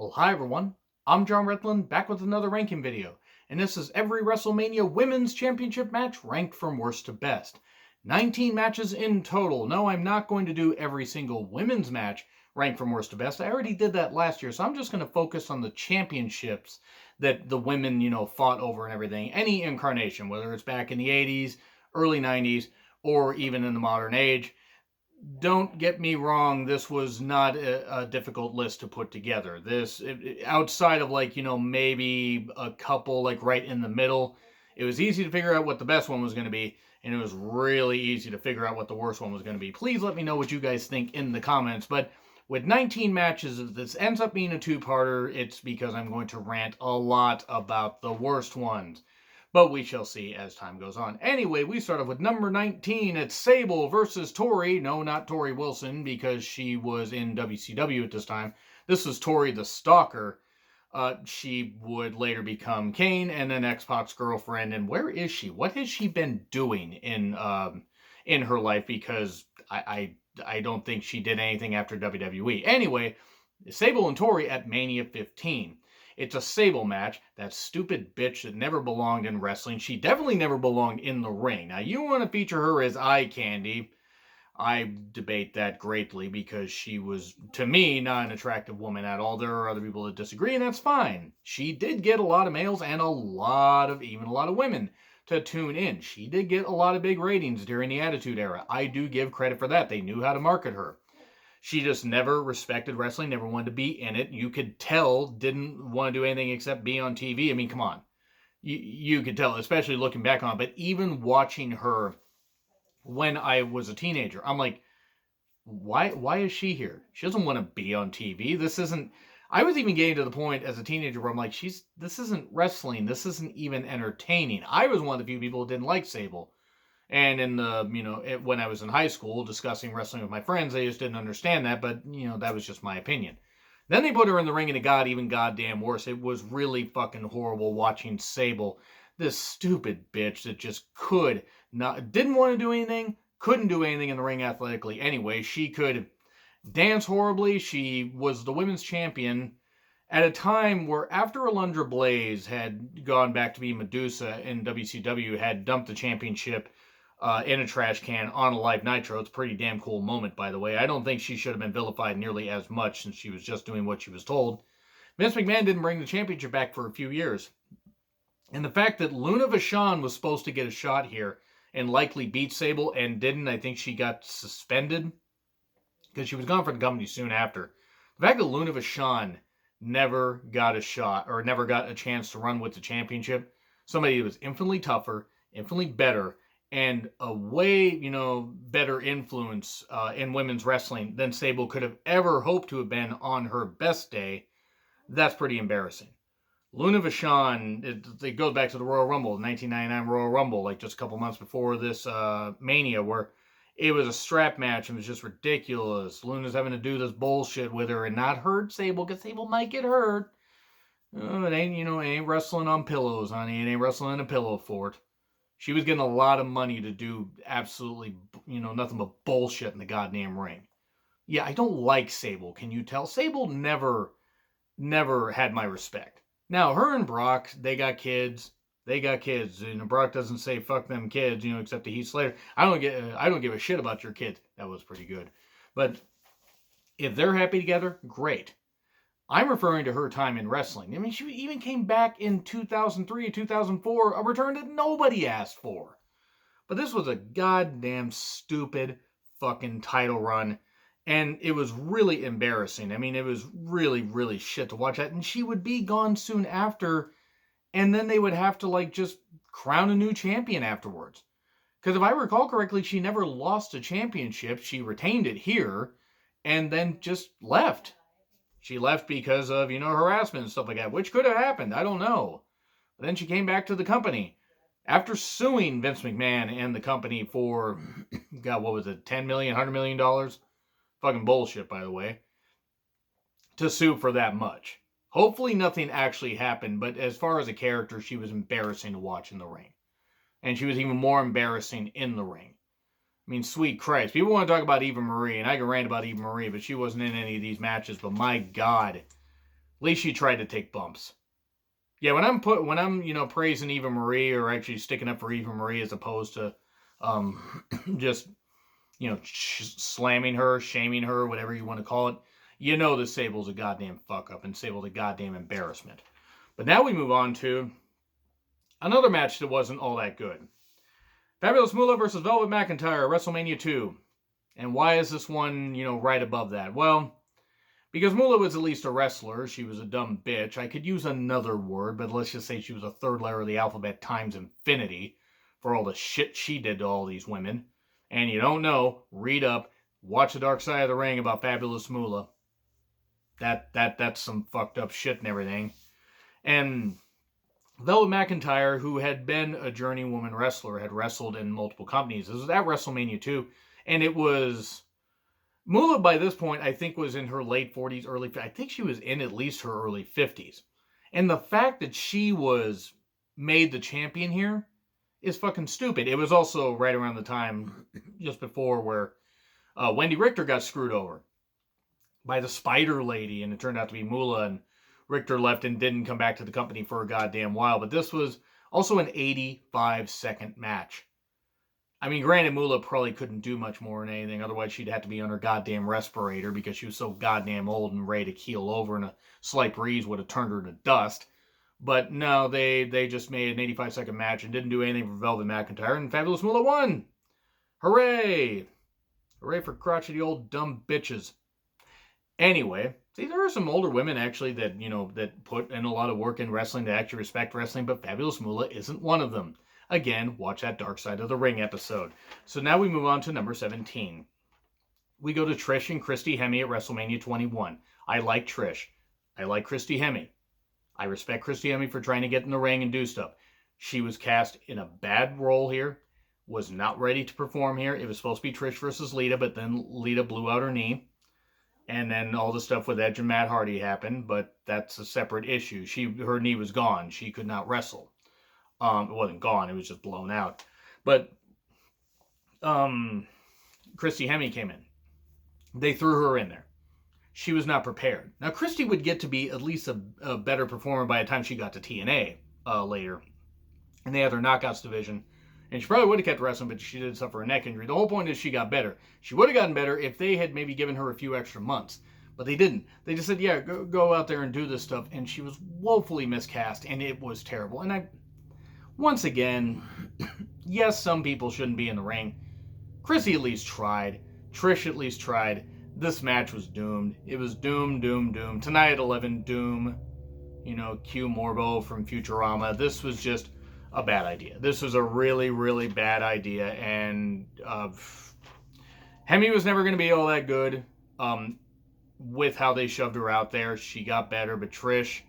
Well, hi everyone. I'm John Redland, back with another ranking video. And this is every WrestleMania Women's Championship match ranked from worst to best. 19 matches in total. No, I'm not going to do every single women's match ranked from worst to best. I already did that last year, so I'm just going to focus on the championships that the women, fought over and everything. Any incarnation, whether it's back in the 80s, early 90s, or even in the modern age. Don't get me wrong, this was not a difficult list to put together. Outside of maybe a couple right in the middle, it was easy to figure out what the best one was going to be, and it was really easy to figure out what the worst one was going to be. Please let me know what you guys think in the comments, but with 19 matches, if this ends up being a two-parter, it's because I'm going to rant a lot about the worst ones. But we shall see as time goes on. Anyway, we start off with number 19. It's Sable versus Tori. No, not Tori Wilson, because she was in WCW at this time. This is Tori the Stalker. She would later become Kane and then X-Pac's girlfriend. And where is she? What has she been doing in her life? Because I don't think she did anything after WWE. Anyway, Sable and Tori at Mania 15. It's a Sable match. That stupid bitch that never belonged in wrestling. She definitely never belonged in the ring. Now, you want to feature her as eye candy. I debate that greatly because she was, to me, not an attractive woman at all. There are other people that disagree, and that's fine. She did get a lot of males and even a lot of women to tune in. She did get a lot of big ratings during the Attitude Era. I do give credit for that. They knew how to market her. She just never respected wrestling, never wanted to be in it. You could tell, didn't want to do anything except be on TV. I mean, come on. You could tell, especially looking back on it. But even watching her when I was a teenager, I'm like, why is she here? She doesn't want to be on TV. This isn't... I was even getting to the point as a teenager where I'm like, this isn't wrestling. This isn't even entertaining. I was one of the few people who didn't like Sable. And in the, when I was in high school discussing wrestling with my friends, they just didn't understand that, but, that was just my opinion. Then they put her in the ring and it got even goddamn worse. It was really fucking horrible watching Sable, this stupid bitch that just didn't want to do anything, couldn't do anything in the ring athletically. Anyway, she could dance horribly. She was the women's champion at a time where after Alundra Blaze had gone back to be Medusa in WCW, had dumped the championship in a trash can on a live Nitro. It's a pretty damn cool moment, by the way. I don't think she should have been vilified nearly as much since she was just doing what she was told. Vince McMahon didn't bring the championship back for a few years. And the fact that Luna Vachon was supposed to get a shot here and likely beat Sable and didn't, I think she got suspended because she was gone from the company soon after. The fact that Luna Vachon never got a shot or never got a chance to run with the championship, somebody who was infinitely tougher, infinitely better, and a way, better influence in women's wrestling than Sable could have ever hoped to have been on her best day, that's pretty embarrassing. Luna Vachon, it goes back to the Royal Rumble, 1999 Royal Rumble, like just a couple months before this Mania, where it was a strap match and it was just ridiculous. Luna's having to do this bullshit with her and not hurt Sable, because Sable might get hurt. It ain't wrestling on pillows, honey. It ain't wrestling in a pillow fort. She was getting a lot of money to do absolutely, nothing but bullshit in the goddamn ring. Yeah, I don't like Sable. Can you tell? Sable never had my respect. Now, her and Brock, they got kids. Brock doesn't say fuck them kids, except to Heath Slater. I don't give a shit about your kids. That was pretty good. But if they're happy together, great. I'm referring to her time in wrestling. I mean, she even came back in 2003, 2004, a return that nobody asked for. But this was a goddamn stupid fucking title run. And it was really embarrassing. I mean, it was really, really shit to watch that. And she would be gone soon after. And then they would have to, just crown a new champion afterwards. Because if I recall correctly, she never lost a championship. She retained it here. And then just left. She left because of, harassment and stuff like that, which could have happened. I don't know. But then she came back to the company after suing Vince McMahon and the company for, God, what was it, $10 million, $100 million? Fucking bullshit, by the way. To sue for that much. Hopefully nothing actually happened, but as far as a character, she was embarrassing to watch in the ring. And she was even more embarrassing in the ring. I mean, sweet Christ. People want to talk about Eva Marie, and I can rant about Eva Marie, but she wasn't in any of these matches. But my God, least she tried to take bumps. Yeah, when I'm praising Eva Marie, or actually sticking up for Eva Marie as opposed to just slamming her, shaming her, whatever you want to call it, that Sable's a goddamn fuck up and Sable's a goddamn embarrassment. But now we move on to another match that wasn't all that good. Fabulous Moolah versus Velvet McIntyre, WrestleMania 2. And why is this one, right above that? Well, because Moolah was at least a wrestler. She was a dumb bitch. I could use another word, but let's just say she was a third letter of the alphabet times infinity for all the shit she did to all these women. And you don't know, read up, watch The Dark Side of the Ring about Fabulous Moolah. That's some fucked up shit and everything. And Velvet McIntyre, who had been a journeywoman wrestler, had wrestled in multiple companies. This was at WrestleMania 2, and it was... Moolah, by this point, I think was in her late 40s, I think she was in at least her early 50s. And the fact that she was made the champion here is fucking stupid. It was also right around the time, just before, where Wendy Richter got screwed over by the Spider Lady, and it turned out to be Moolah, and Richter left and didn't come back to the company for a goddamn while. But this was also an 85-second match. I mean, granted, Moolah probably couldn't do much more than anything. Otherwise, she'd have to be on her goddamn respirator because she was so goddamn old and ready to keel over, and a slight breeze would have turned her to dust. But no, they just made an 85-second match and didn't do anything for Velvet McIntyre, and Fabulous Moolah won! Hooray! Hooray for crotchety old dumb bitches. Anyway, see, there are some older women, actually, that, that put in a lot of work in wrestling, that actually respect wrestling, but Fabulous Moolah isn't one of them. Again, watch that Dark Side of the Ring episode. So now we move on to number 17. We go to Trish and Christy Hemme at WrestleMania 21. I like Trish. I like Christy Hemme. I respect Christy Hemme for trying to get in the ring and do stuff. She was cast in a bad role here. Was not ready to perform here. It was supposed to be Trish versus Lita, but then Lita blew out her knee. And then all the stuff with Edge and Matt Hardy happened, but that's a separate issue. Her knee was gone. She could not wrestle. It wasn't gone, it was just blown out. But Christy Hemme came in. They threw her in there. She was not prepared. Now, Christy would get to be at least a better performer by the time she got to TNA later. And they had their Knockouts division. And she probably would have kept wrestling, but she did suffer a neck injury. The whole point is she got better. She would have gotten better if they had maybe given her a few extra months. But they didn't. They just said, yeah, go out there and do this stuff. And she was woefully miscast, and it was terrible. And once again, yes, some people shouldn't be in the ring. Chrissy at least tried. Trish at least tried. This match was doomed. It was doomed. Tonight at 11, doom. Q Morbo from Futurama. This was just a bad idea. This was a really, really bad idea. And Hemme was never going to be all that good with how they shoved her out there. She got better, but Trish...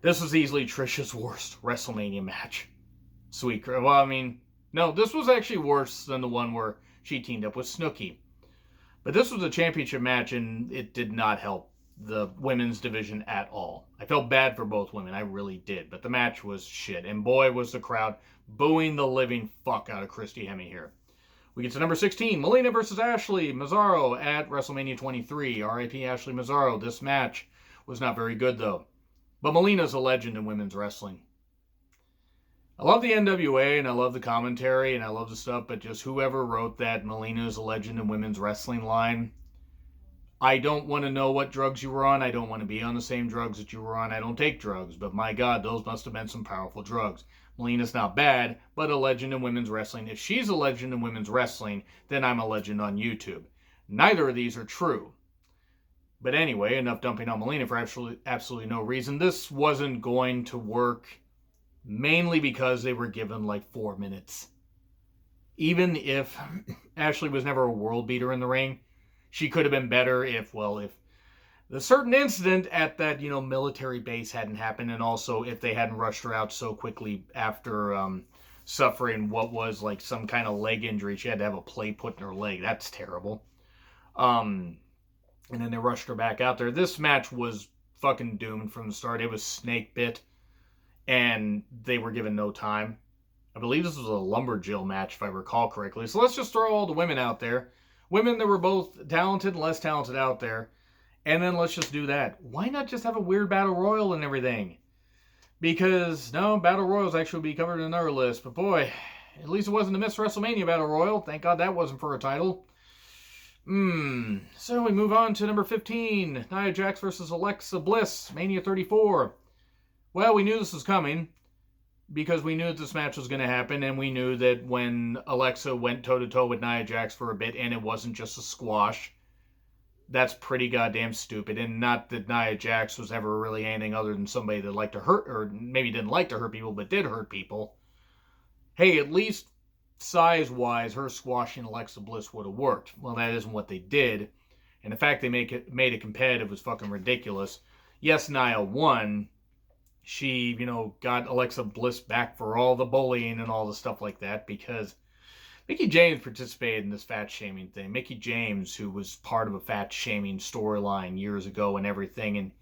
This was easily Trish's worst WrestleMania match. Sweet. Well, I mean, no, this was actually worse than the one where she teamed up with Snooki. But this was a championship match, and it did not help the women's division at all. I felt bad for both women. I really did. But the match was shit. And boy, was the crowd booing the living fuck out of Christy Hemme here. We get to number 16, Melina versus Ashley Massaro at WrestleMania 23. R.I.P. Ashley Massaro. This match was not very good, though. But Melina's a legend in women's wrestling. I love the NWA, and I love the commentary, and I love the stuff, but just whoever wrote that Melina is a legend in women's wrestling line, I don't want to know what drugs you were on. I don't want to be on the same drugs that you were on. I don't take drugs, but my God, those must have been some powerful drugs. Melina's not bad, but a legend in women's wrestling. If she's a legend in women's wrestling, then I'm a legend on YouTube. Neither of these are true. But anyway, enough dumping on Melina for absolutely no reason. This wasn't going to work, mainly because they were given like 4 minutes. Even if Ashley was never a world beater in the ring, she could have been better if the certain incident at that, military base hadn't happened, and also if they hadn't rushed her out so quickly after suffering what was like some kind of leg injury. She had to have a plate put in her leg. That's terrible. And then they rushed her back out there. This match was fucking doomed from the start. It was snake bit, and they were given no time. I believe this was a lumberjill match, if I recall correctly. So let's just throw all the women out there. Women that were both talented and less talented out there. And then let's just do that. Why not just have a weird battle royal and everything? Because, no, battle royals actually will be covered in another list. But boy, at least it wasn't a Miss WrestleMania battle royal. Thank God that wasn't for a title. So we move on to number 15. Nia Jax versus Alexa Bliss, Mania 34. Well, we knew this was coming because we knew that this match was going to happen, and we knew that when Alexa went toe-to-toe with Nia Jax for a bit and it wasn't just a squash, that's pretty goddamn stupid. And not that Nia Jax was ever really anything other than somebody that liked to hurt, or maybe didn't like to hurt people, but did hurt people. Hey, at least size-wise, her squashing Alexa Bliss would have worked. Well, that isn't what they did. And the fact they made it competitive was fucking ridiculous. Yes, Nia won. She, got Alexa Bliss back for all the bullying and all the stuff like that because Mickie James participated in this fat-shaming thing. Mickie James, who was part of a fat-shaming storyline years ago and everything, and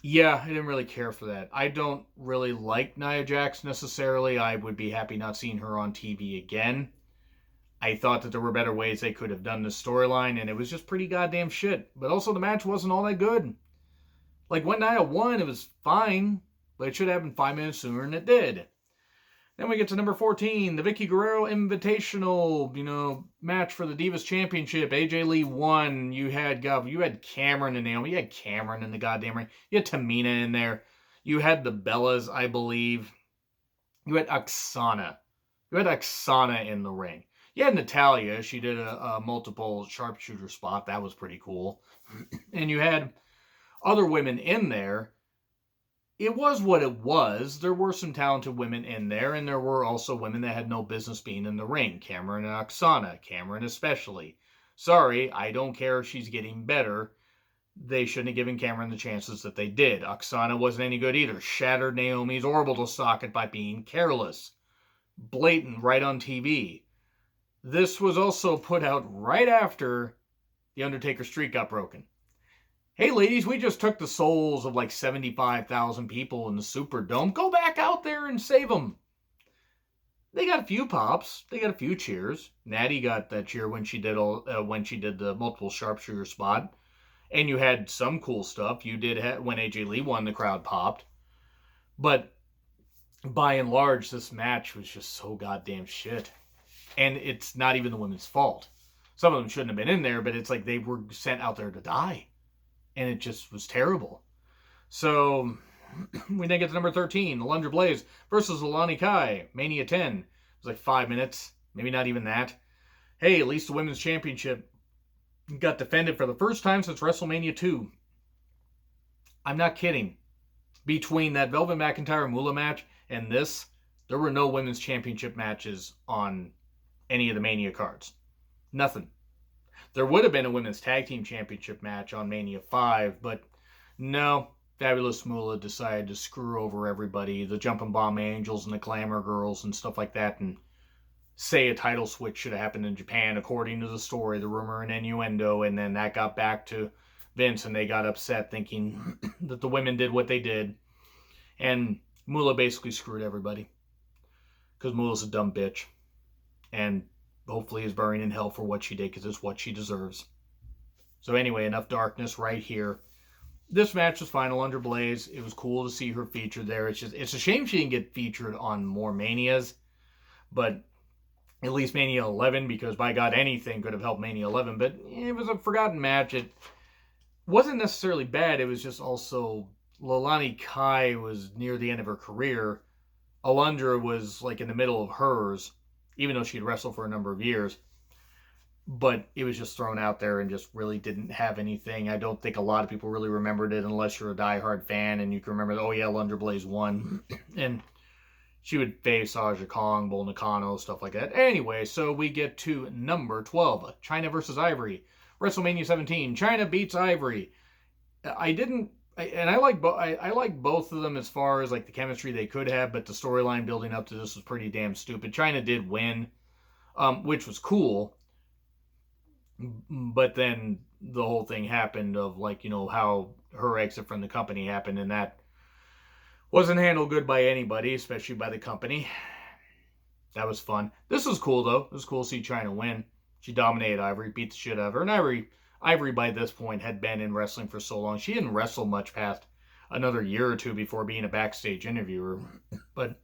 yeah, I didn't really care for that. I don't really like Nia Jax necessarily. I would be happy not seeing her on TV again. I thought that there were better ways they could have done this storyline, and it was just pretty goddamn shit. But also, the match wasn't all that good. Like, when Nia won, it was fine, but it should have happened 5 minutes sooner than it did. Then we get to number 14, the Vicky Guerrero Invitational, match for the Divas Championship. AJ Lee won. You had Cameron and Naomi. You had Cameron in the goddamn ring. You had Tamina in there. You had the Bellas, I believe. You had Oksana. You had Oksana in the ring. You had Natalya. She did a multiple sharpshooter spot. That was pretty cool. And you had other women in there. It was what it was. There were some talented women in there, and there were also women that had no business being in the ring. Cameron and Oksana. Cameron especially. Sorry, I don't care if she's getting better. They shouldn't have given Cameron the chances that they did. Oksana wasn't any good either. Shattered Naomi's orbital socket by being careless. Blatant, right on TV. This was also put out right after The Undertaker's streak got broken. Hey, ladies, we just took the souls of like 75,000 people in the Superdome. Go back out there and save them. They got a few pops. They got a few cheers. Natty got that cheer when she did the multiple sharpshooter spot. And you had some cool stuff. You did when AJ Lee won, the crowd popped. But by and large, this match was just so goddamn shit. And it's not even the women's fault. Some of them shouldn't have been in there, but it's like they were sent out there to die. And it just was terrible. So, we then get to number 13, Alundra Blaze versus Alani Kai, Mania 10. It was like 5 minutes, maybe not even that. Hey, at least the Women's Championship got defended for the first time since WrestleMania 2. I'm not kidding. Between that Velvet McIntyre Moolah match and this, there were no Women's Championship matches on any of the Mania cards. Nothing. There would have been a Women's Tag Team Championship match on Mania 5, but no, Fabulous Moolah decided to screw over everybody, the Jumpin' Bomb Angels and the Glamour Girls and stuff like that, and say a title switch should have happened in Japan according to the story, the rumor and innuendo, and then that got back to Vince and they got upset thinking that the women did what they did, and Moolah basically screwed everybody because Moolah's a dumb bitch, and hopefully is burning in hell for what she did because it's what she deserves. So anyway, enough darkness right here. This match was fine. Alundra Blaze. It was cool to see her featured there. It's a shame she didn't get featured on more Manias, but at least Mania 11, because by God, anything could have helped Mania 11, but it was a forgotten match. It wasn't necessarily bad. It was just also Alani Kai was near the end of her career. Alundra was like in the middle of hers, even though she'd wrestled for a number of years. But it was just thrown out there and just really didn't have anything. I don't think a lot of people really remembered it unless you're a diehard fan and you can remember, oh yeah, Alundra Blaze won. And she would face Aja Kong, Bull Nakano, stuff like that. Anyway, so we get to number 12, China versus Ivory. WrestleMania 17, China beats Ivory. I like both of them as far as like the chemistry they could have, but the storyline building up to this was pretty damn stupid. China did win, which was cool, but then the whole thing happened of like, how her exit from the company happened, and that wasn't handled good by anybody, especially by the company. That was fun. This was cool though. It was cool to see China win. She dominated Ivory, beat the shit out of her, and Ivory by this point had been in wrestling for so long. She didn't wrestle much past another year or two before being a backstage interviewer. But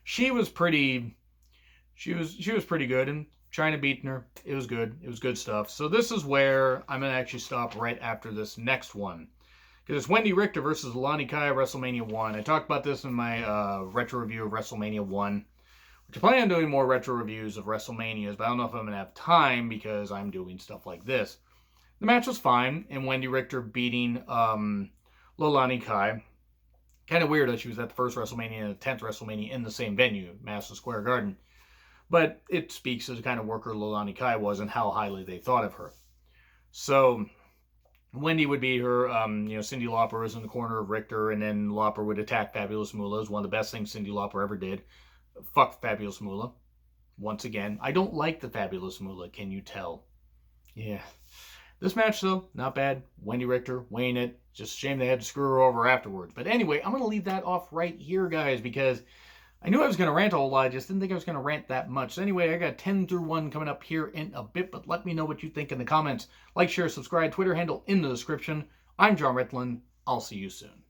she was pretty pretty good, and China beating her, it was good. It was good stuff. So this is where I'm going to actually stop right after this next one. Because it's Wendy Richter versus Lonnie Kai, WrestleMania 1. I talked about this in my retro review of WrestleMania 1. Which I plan on doing more retro reviews of WrestleManias, but I don't know if I'm going to have time because I'm doing stuff like this. The match was fine, and Wendy Richter beating Lonnie Kai. Kind of weird that she was at the first WrestleMania and the 10th WrestleMania in the same venue, Madison Square Garden. But it speaks to the kind of worker Lonnie Kai was and how highly they thought of her. So Wendy would be her, Cyndi Lauper was in the corner of Richter, and then Lauper would attack Fabulous Moolah. It was one of the best things Cyndi Lauper ever did. Fuck Fabulous Moolah. Once again, I don't like the Fabulous Moolah, can you tell? Yeah. This match, though, not bad. Wendy Richter, weighing it. Just a shame they had to screw her over afterwards. But anyway, I'm going to leave that off right here, guys, because I knew I was going to rant a whole lot. I just didn't think I was going to rant that much. So anyway, I got 10 through 1 coming up here in a bit, but let me know what you think in the comments. Like, share, subscribe, Twitter handle in the description. I'm John Ritlin. I'll see you soon.